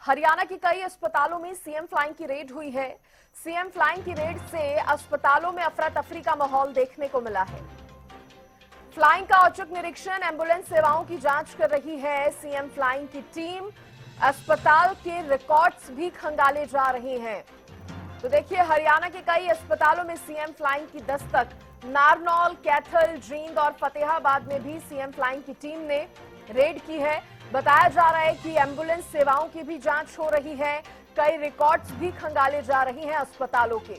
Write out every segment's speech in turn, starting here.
हरियाणा के कई अस्पतालों में सीएम फ्लाइंग की रेड हुई है। सीएम फ्लाइंग की रेड से अस्पतालों में अफरा तफरी का माहौल देखने को मिला है। फ्लाइंग का औचक निरीक्षण, एम्बुलेंस सेवाओं की जांच कर रही है सीएम फ्लाइंग की टीम। अस्पताल के रिकॉर्ड्स भी खंगाले जा रहे हैं। तो देखिए, हरियाणा के कई अस्पतालों में सीएम फ्लाइंग की दस्तक। नारनौल, कैथल, जींद और फतेहाबाद में भी सीएम फ्लाइंग की टीम ने रेड की है। बताया जा रहा है कि एम्बुलेंस सेवाओं की भी जांच हो रही है। कई रिकॉर्ड्स भी खंगाले जा रहे हैं अस्पतालों के।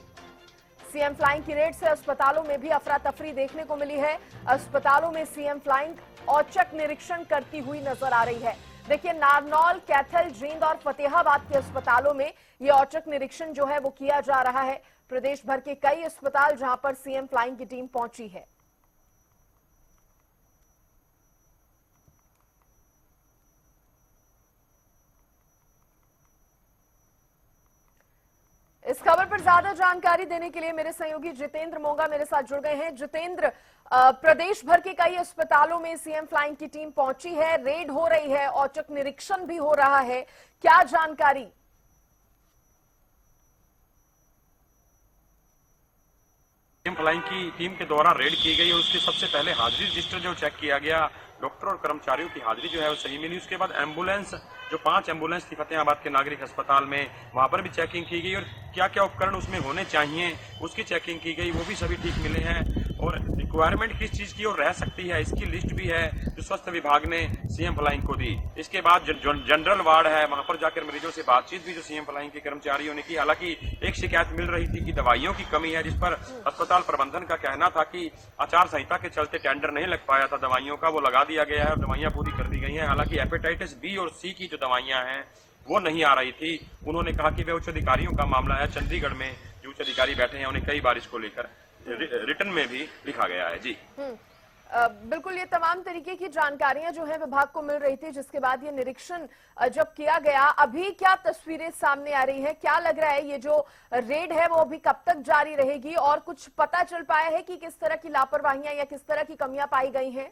सीएम फ्लाइंग की रेड से अस्पतालों में भी अफरा तफरी देखने को मिली है। अस्पतालों में सीएम फ्लाइंग औचक निरीक्षण करती हुई नजर आ रही है। देखिए, नारनौल, कैथल, जींद और फतेहाबाद के अस्पतालों में यह औचक निरीक्षण जो है वो किया जा रहा है। प्रदेश भर के कई अस्पताल जहां पर सीएम फ्लाइंग की टीम पहुंची है। इस खबर पर ज्यादा जानकारी देने के लिए मेरे सहयोगी जितेंद्र मोंगा मेरे साथ जुड़ गए हैं। जितेंद्र, प्रदेश भर के कई अस्पतालों में सीएम फ्लाइंग की टीम पहुंची है, रेड हो रही है, औचक निरीक्षण भी हो रहा है, क्या जानकारी? सीएम फ्लाइंग की टीम के द्वारा रेड की गई और उसके सबसे पहले हाजिरी रजिस्टर जो चेक किया गया, डॉक्टर और कर्मचारियों की हाजिरी जो है वो सही मिली। उसके बाद एम्बुलेंस, जो 5 एम्बुलेंस थी फतेहाबाद के नागरिक अस्पताल में, वहां पर भी चेकिंग की गई और क्या क्या उपकरण उसमें होने चाहिए उसकी चेकिंग की गई, वो भी सभी ठीक मिले हैं। और रिक्वायरमेंट किस चीज की और रह सकती है इसकी लिस्ट भी है जो स्वास्थ्य विभाग ने सीएम फ्लाइंग को दी। इसके बाद जनरल वार्ड है, वहां पर जाकर मरीजों से बातचीत भी जो सीएम फ्लाइंग के कर्मचारियों ने की। हालांकि एक शिकायत मिल रही थी कि दवाइयों की कमी है, जिस पर अस्पताल प्रबंधन का कहना था कि आचार संहिता के चलते टेंडर नहीं लग पाया था दवाइयों का, वो लगा दिया गया है और दवाइयां पूरी कर दी गई हैं। हालांकि हेपेटाइटिस बी और सी की जो दवाइयां हैं वो नहीं आ रही थी। उन्होंने कहा कि वे उच्च अधिकारियों का मामला है, चंडीगढ़ में जो उच्च अधिकारी बैठे हैं उन्हें कई बार इसको लेकर रिटर्न में भी लिखा गया है। जी बिल्कुल, ये तमाम तरीके की जानकारियां जो है विभाग को मिल रही थी, जिसके बाद ये निरीक्षण जब किया गया। अभी क्या तस्वीरें सामने आ रही हैं, क्या लग रहा है ये जो रेड है वो अभी कब तक जारी रहेगी, और कुछ पता चल पाया है कि किस तरह की लापरवाहियां या किस तरह की कमियां पाई गई हैं?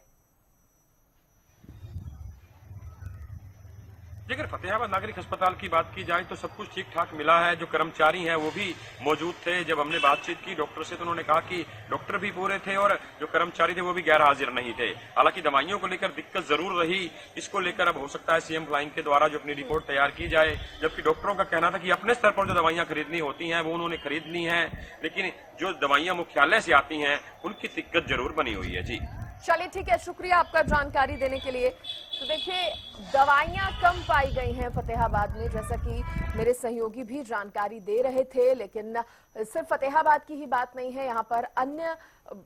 अगर फतेहाबाद नागरिक अस्पताल की बात की जाए तो सब कुछ ठीक ठाक मिला है। जो कर्मचारी हैं वो भी मौजूद थे। जब हमने बातचीत की डॉक्टर से तो उन्होंने कहा कि डॉक्टर भी पूरे थे और जो कर्मचारी थे वो भी गैर हाजिर नहीं थे। हालांकि दवाइयों को लेकर दिक्कत जरूर रही, इसको लेकर अब हो सकता है सीएम फ्लाइंग के द्वारा जो अपनी रिपोर्ट तैयार की जाए। जबकि डॉक्टरों का कहना था कि अपने स्तर पर जो दवाइयां खरीदनी होती हैं वो उन्होंने खरीद ली हैं, लेकिन जो दवाइयां मुख्यालय से आती हैं उनकी दिक्कत जरूर बनी हुई है। जी चलिए, ठीक है, शुक्रिया आपका जानकारी देने के लिए। तो देखिए, दवाइयां कम पाई गई हैं फतेहाबाद में, जैसा कि मेरे सहयोगी भी जानकारी दे रहे थे। लेकिन सिर्फ फतेहाबाद की ही बात नहीं है, यहाँ पर अन्य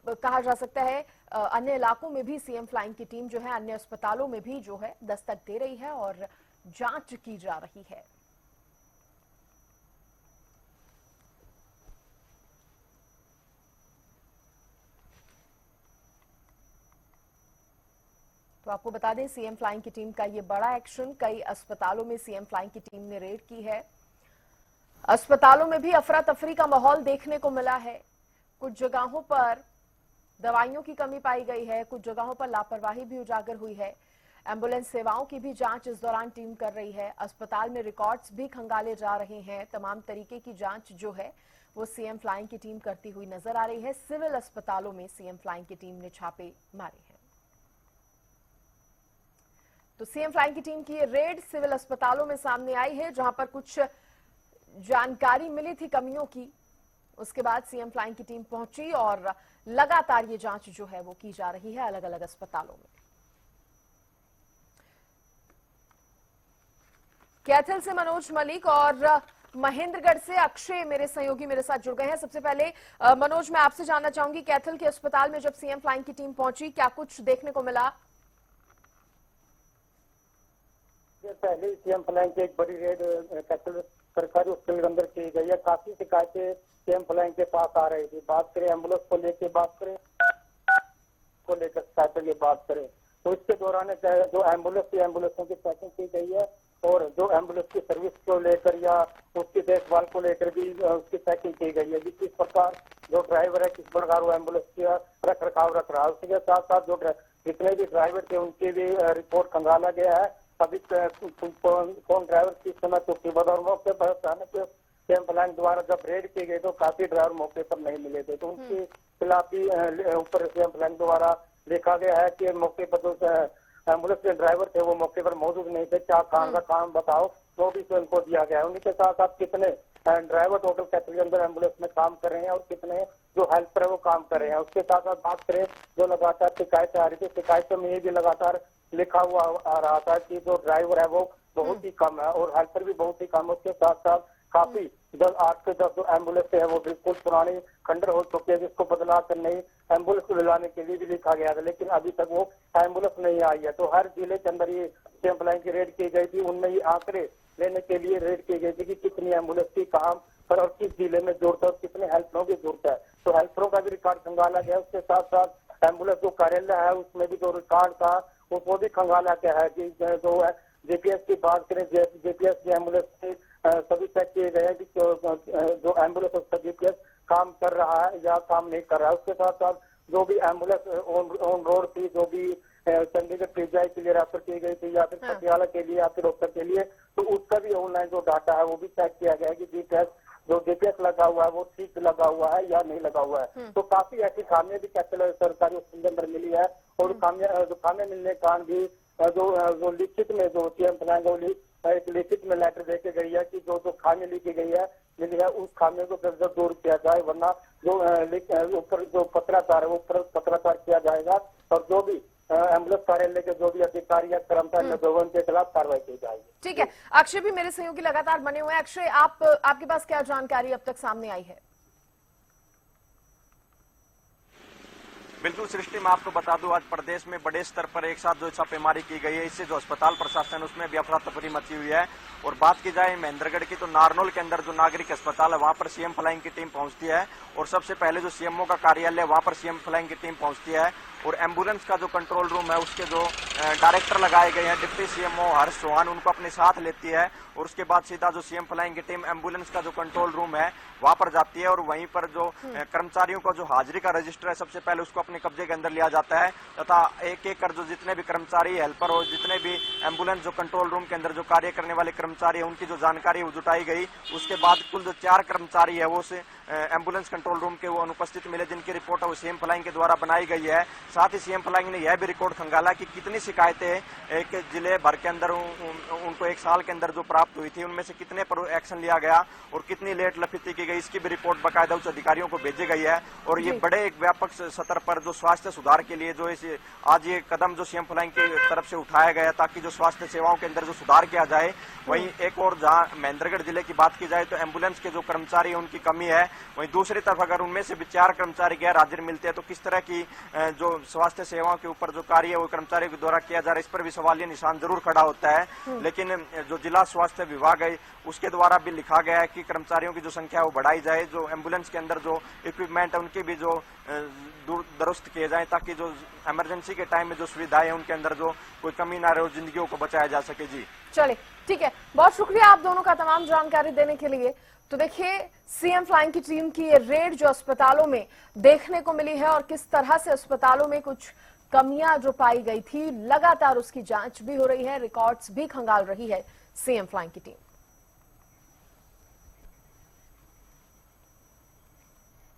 कहा जा सकता है अन्य इलाकों में भी सीएम फ्लाइंग की टीम जो है अन्य अस्पतालों में भी जो है दस्तक दे रही है और जांच की जा रही है। तो आपको बता दें, सीएम फ्लाइंग की टीम का ये बड़ा एक्शन, कई अस्पतालों में सीएम फ्लाइंग की टीम ने रेड की है। अस्पतालों में भी अफरा तफरी का माहौल देखने को मिला है। कुछ जगहों पर दवाइयों की कमी पाई गई है, कुछ जगहों पर लापरवाही भी उजागर हुई है। एम्बुलेंस सेवाओं की भी जांच इस दौरान टीम कर रही है। अस्पताल में रिकॉर्ड्स भी खंगाले जा रहे हैं। तमाम तरीके की जांच जो है वो सीएम फ्लाइंग की टीम करती हुई नजर आ रही है। सिविल अस्पतालों में सीएम फ्लाइंग की टीम ने छापे मारे हैं। तो सीएम फ्लाइंग की टीम की ये रेड सिविल अस्पतालों में सामने आई है, जहां पर कुछ जानकारी मिली थी कमियों की। उसके बाद सीएम फ्लाइंग की टीम पहुंची और लगातार ये जांच जो है वो की जा रही है अलग अलग अस्पतालों में। कैथल से मनोज मलिक और महेंद्रगढ़ से अक्षय मेरे सहयोगी मेरे साथ जुड़ गए हैं। सबसे पहले मनोज, मैं आपसे जानना चाहूंगी, कैथल के अस्पताल में जब सीएम फ्लाइंग की टीम पहुंची, क्या कुछ देखने को मिला? पहले सीएम फ्लाइंग की एक बड़ी रेड कैथल सरकारी हॉस्पिटल के अंदर की गई है। काफी शिकायतें सीएम फ्लाइंग के पास आ रही थी। बात करें एम्बुलेंस को लेकर, बात करें को लेकर शिकायतों की बात करें तो इसके दौरान जो एम्बुलेंसों की चेकिंग की गई है और जो एम्बुलेंस की सर्विस को लेकर या उसकी देखभाल को लेकर भी उसकी चेकिंग की गई है। किस प्रकार जो ड्राइवर है किस प्रकार वो एम्बुलेंस का रख रखाव रख रहा है, उसके साथ साथ जो जितने भी ड्राइवर थे उनकी भी रिपोर्ट खंगाला गया है। अभी कौन ड्राइवर किस समय सूचीबद्ध, और मौके पर अचानक सीएम फ्लाइंग द्वारा जब रेड की गई तो काफी ड्राइवर मौके पर नहीं मिले थे, तो उनके खिलाफ भी ऊपर सीएम फ्लाइंग द्वारा देखा गया है कि मौके पर जो एम्बुलेंस के ड्राइवर थे वो मौके पर मौजूद नहीं थे। क्या काम का काम बताओ, तो भी उनको दिया गया है। उन्हीं के साथ साथ कितने ड्राइवर टोटल कैटेगरी के अंदर एम्बुलेंस में काम कर रहे हैं और कितने जो हेल्पर है वो काम कर रहे हैं। उसके साथ साथ बात करें जो लगातार शिकायतें आ रही थी, शिकायतों में ये भी लगातार लिखा हुआ आ रहा था कि जो ड्राइवर है वो बहुत ही कम है और हेल्पर भी बहुत ही कम है। उसके साथ साथ काफी 8 से 10 जो एम्बुलेंस है वो बिल्कुल पुरानी खंडर हो चुकी है, जिसको बदला कर नई एम्बुलेंस को लाने के लिए भी लिखा गया था, लेकिन अभी तक वो एम्बुलेंस नहीं आई है। तो हर जिले के अंदर ये सीएम फ्लाइंग की रेड की गई थी, उनमें ये आंकड़े लेने के लिए रेड की गई थी कि कितनी एम्बुलेंस की कहाँ पर और किस जिले में जरूरत है और कितने हेल्परों की जरूरत है। तो हेल्परों का भी रिकॉर्ड खंगाला गया। उसके साथ साथ एम्बुलेंस जो कार्यालय है उसमें भी जो रिकॉर्ड था उसको भी खंगाला गया है कि जो है जेपीएस की बात करें, जेपीएस की एम्बुलेंस के सभी चेक किए गए हैं कि जो एम्बुलेंस उसका जीपीएस काम कर रहा है या काम नहीं कर रहा है। उसके साथ साथ जो भी एम्बुलेंस ऑन रोड थी, जो भी चंडीगढ़ पीजीआई के लिए रेफर की गई थी या फिर पटियाला के लिए या फिर रोहतक के लिए, तो उसका भी ऑनलाइन जो डाटा है वो भी चेक किया गया है कि जीपीएस जो जीपीएस लगा हुआ है वो ठीक लगा हुआ है या नहीं लगा हुआ है। तो काफी ऐसी खामियां भी कैपिटल सरकारी उसके अंदर मिली है और खामियां मिलने के कारण भी जो लिखित में जो सीएम फ्लाइंग एक लिखित में लेटर दे के गई है कि जो खामी लिखी गई है मिली है उस खामियों को जल्द दूर किया जाए, वरना जो ऊपर जो पत्राचार है वो पत्राचार किया जाएगा और जो भी एम्बुलेंस कार्यालय के जो भी अधिकारी या कर्मचारी लगे के खिलाफ कार्रवाई की जाएगी। ठीक है, अक्षय भी मेरे सहयोगी लगातार बने हुए हैं। अक्षय, आपके पास क्या जानकारी अब तक सामने आई है? बिल्कुल सृष्टि, मैं आपको बता दूं आज प्रदेश में बड़े स्तर पर एक साथ जो छापेमारी की गई है, इससे जो अस्पताल प्रशासन उसमें भी अफरा तफरी मची हुई है। और बात की जाए महेंद्रगढ़ की तो नारनौल के अंदर जो नागरिक अस्पताल है वहां पर सीएम फ्लाइंग की टीम पहुंचती है और सबसे पहले जो सीएमओ का कार्यालय है वहां पर सीएम फ्लाइंग की टीम पहुंचती है और एम्बुलेंस का जो कंट्रोल रूम है उसके जो डायरेक्टर लगाए गए हैं डिप्टी सीएमओ हर्ष चौहान, उनको अपने साथ लेती है और उसके बाद सीधा जो सीएम फ्लाइंग की टीम एम्बुलेंस का जो कंट्रोल रूम है वहां पर जाती है और वहीं पर जो कर्मचारियों का जो हाजिरी का रजिस्टर है सबसे पहले उसको अपने कब्जे के अंदर लिया जाता है तथा एक एक कर जो जितने भी कर्मचारी हेल्पर और जितने भी एम्बुलेंस जो कंट्रोल रूम के अंदर जो कार्य करने वाले कर्मचारी है उनकी जो जानकारी वो जुटाई गई। उसके बाद कुल जो 4 कर्मचारी है वो से एम्बुलेंस कंट्रोल रूम के वो अनुपस्थित मिले, जिनकी रिपोर्ट है वो सीएम फ्लाइंग के द्वारा बनाई गई है। साथ ही सीएम फ्लाइंग ने यह भी रिकॉर्ड खंगाला कि कितनी शिकायतें एक जिले भर के अंदर उनको 1 साल के अंदर जो प्राप्त हुई थी उनमें से कितने पर एक्शन लिया गया और कितनी लेट लफिती की गई, इसकी भी रिपोर्ट बाकायदा उच्च अधिकारियों को भेजी गई है। और ये बड़े एक व्यापक स्तर पर जो स्वास्थ्य सुधार के लिए जो आज ये कदम जो सीएम फ्लाइंग की तरफ से उठाया गया ताकि जो स्वास्थ्य सेवाओं के अंदर जो सुधार किया जाए। वहीं एक और जहां महेंद्रगढ़ जिले की बात की जाए तो एम्बुलेंस के जो कर्मचारी है उनकी कमी है, वहीं दूसरी तरफ अगर उनमें से भी 4 कर्मचारी गैर हाजिर मिलते हैं तो किस तरह की जो स्वास्थ्य सेवाओं के ऊपर जो कार्य है वो कर्मचारियों के द्वारा किया जा रहा है, इस पर भी सवालिया निशान जरूर खड़ा होता है। लेकिन जो जिला स्वास्थ्य विभाग है उसके द्वारा भी लिखा गया है कि कर्मचारियों की जो संख्या है वो बढ़ाई जाए, जो एम्बुलेंस के अंदर जो इक्विपमेंट है उनकी भी जो दुरुस्त किए जाए ताकि जो इमरजेंसी के टाइम में जो सुविधाएं है उनके अंदर जो कोई कमी ना रहे, जिंदगियों को बचाया जा सके। जी चलिए ठीक है, बहुत शुक्रिया आप दोनों का तमाम जानकारी देने के लिए। तो देखिए सीएम फ्लाइंग की टीम की ये रेड जो अस्पतालों में देखने को मिली है और किस तरह से अस्पतालों में कुछ कमियां जो पाई गई थी लगातार उसकी जांच भी हो रही है, रिकॉर्ड्स भी खंगाल रही है सीएम फ्लाइंग की टीम।